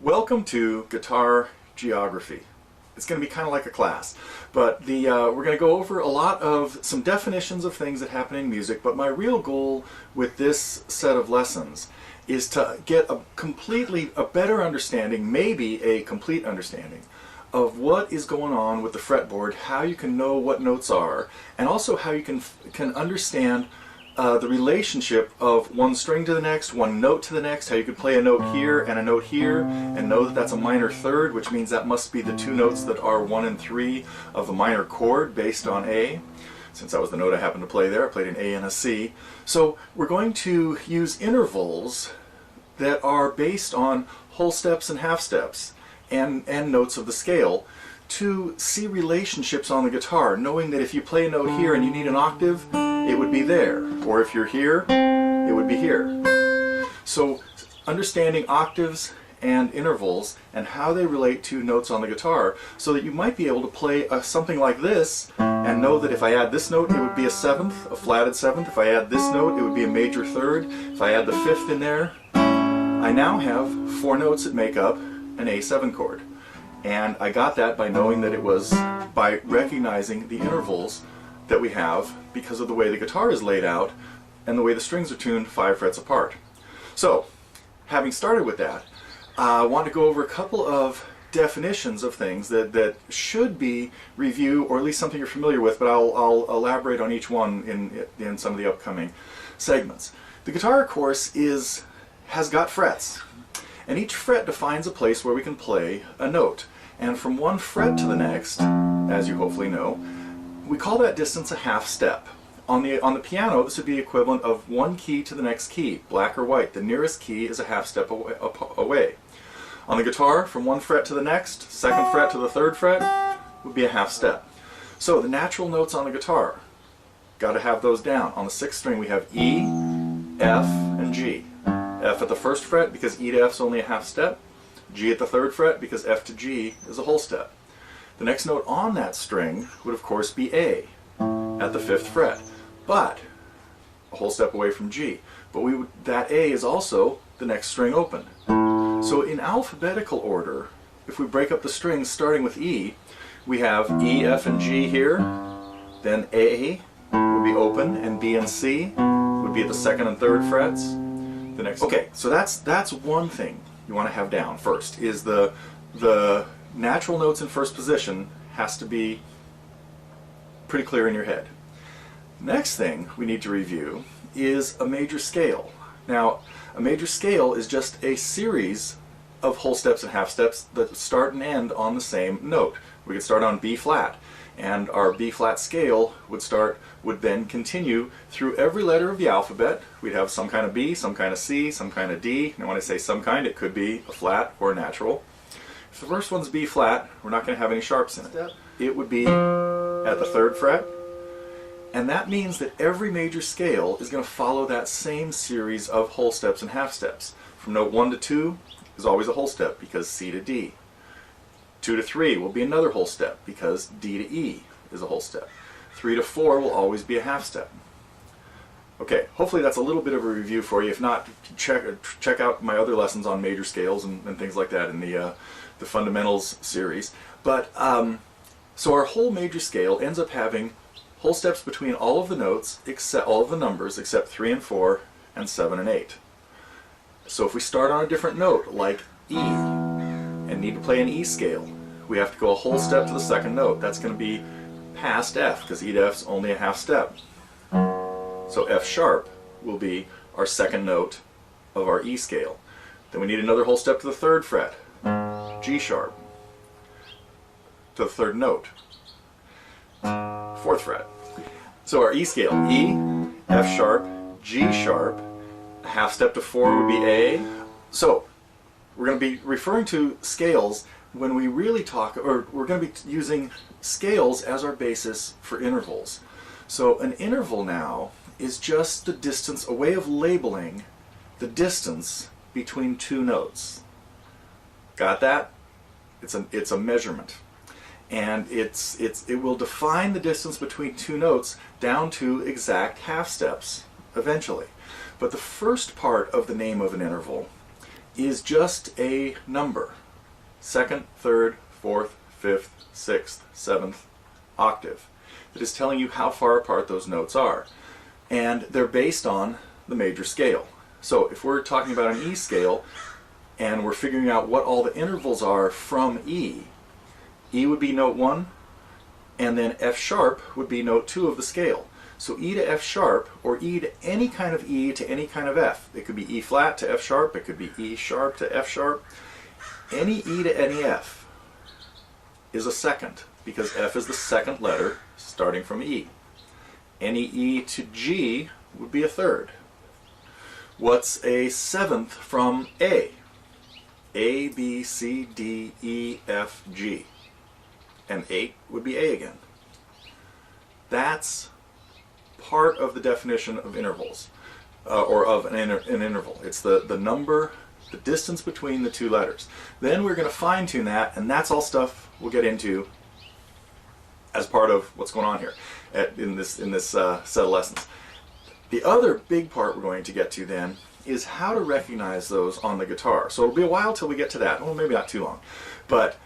Welcome to Guitar Geography. It's going to be kind of like a class, but we're going to go over a lot of some definitions of things that happen in music, but my real goal with this set of lessons is to get a better understanding, maybe a complete understanding, of what is going on with the fretboard, how you can know what notes are, and also how you can understand the relationship of one string to the next, one note to the next, how you could play a note here and a note here and know that that's a minor third, which means that must be the two notes that are 1 and 3 of a minor chord based on A. Since that was the note I happened to play there, I played an A and a C. So we're going to use intervals that are based on whole steps and half steps and notes of the scale to see relationships on the guitar, knowing that if you play a note here and you need an octave, it would be there, or if you're here, it would be here. So understanding octaves and intervals and how they relate to notes on the guitar, so that you might be able to play something like this and know that if I add this note, it would be a seventh, a flatted seventh. If I add this note, it would be a major third. If I add the fifth in there, I now have 4 notes that make up an A7 chord. And I got that by knowing that it was by recognizing the intervals that we have because of the way the guitar is laid out and the way the strings are tuned 5 frets apart. So, having started with that, I want to go over a couple of definitions of things that should be review, or at least something you're familiar with, but I'll elaborate on each one in some of the upcoming segments. The guitar, of course, has got frets, and each fret defines a place where we can play a note. And from one fret to the next, as you hopefully know, we call that distance a half step. On the piano, this would be equivalent of one key to the next key, black or white. The nearest key is a half step away. On the guitar, from one fret to the next, second fret to the third fret, would be a half step. So the natural notes on the guitar, got to have those down. On the 6th string we have E, F, and G. F at the 1st fret because E to F is only a half step. G at the 3rd fret because F to G is a whole step. The next note on that string would of course be A at the 5th fret, but a whole step away from G. But that A is also the next string open. So in alphabetical order, if we break up the strings starting with E, we have E, F, and G here, then A would be open, and B and C would be at the 2nd and 3rd frets. The next. Okay, so that's one thing you want to have down first, is the natural notes in first position has to be pretty clear in your head. Next thing we need to review is a major scale. Now, a major scale is just a series of whole steps and half steps that start and end on the same note. We could start on B flat, and our B flat scale would then continue through every letter of the alphabet. We'd have some kind of B, some kind of C, some kind of D. And when I say some kind, it could be a flat or a natural. If the first one's B flat, we're not going to have any sharps in it. It would be at the 3rd fret, and that means that every major scale is going to follow that same series of whole steps and half steps. From note 1 to 2 is always a whole step because C to D. 2 to 3 will be another whole step because D to E is a whole step. 3 to 4 will always be a half step. Okay, hopefully that's a little bit of a review for you. If not, check out my other lessons on major scales and things like that in the Fundamentals series. But so our whole major scale ends up having whole steps between all of the notes, except all of the numbers, except 3 and 4 and 7 and 8. So if we start on a different note, like E, and need to play an E scale, we have to go a whole step to the 2nd note. That's going to be past F, because E to F is only a half step. So F sharp will be our 2nd note of our E scale. Then we need another whole step to the 3rd fret, G sharp, to the 3rd note, 4th fret. So our E scale, E, F sharp, G sharp, a half step to 4 would be A. So we're going to be referring to scales when we really talk, or we're going to be using scales as our basis for intervals. So an interval now is just the distance, a way of labeling the distance between two notes. Got that? It's a measurement. And it will define the distance between two notes down to exact half steps eventually. But the first part of the name of an interval is just a number. Second, third, fourth, fifth, sixth, seventh octave. That is telling you how far apart those notes are. And they're based on the major scale. So if we're talking about an E scale and we're figuring out what all the intervals are from E, E would be note 1, and then F sharp would be note 2 of the scale. So E to F sharp, or E to any kind of E to any kind of F. It could be E flat to F sharp, it could be E sharp to F sharp. Any E to any F is a second, because F is the second letter starting from E. Any E to G would be a third. What's a seventh from A? A, B, C, D, E, F, G. And 8 would be A again. That's part of the definition of intervals, or of an interval. It's the number, the distance between the two letters. Then we're going to fine tune that, and that's all stuff we'll get into as part of what's going on here in this set of lessons. The other big part we're going to get to then is how to recognize those on the guitar. So it'll be a while till we get to that. Well, maybe not too long. But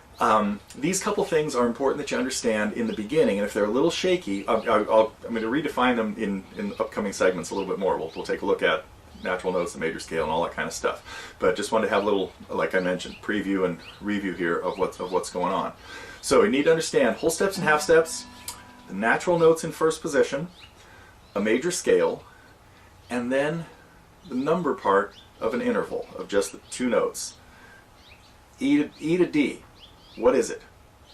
these couple things are important that you understand in the beginning, and if they're a little shaky, I'm going to redefine them in upcoming segments a little bit more. We'll take a look at natural notes, the major scale, and all that kind of stuff. But just wanted to have a little, like I mentioned, preview and review here of what's going on. So you need to understand whole steps and half steps, the natural notes in first position, a major scale, and then the number part of an interval of just the two notes. E to D. What is it?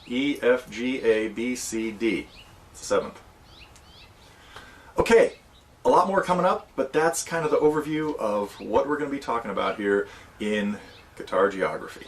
E, F, G, A, B, C, D. It's the seventh. Okay, a lot more coming up, but that's kind of the overview of what we're going to be talking about here in guitar geography.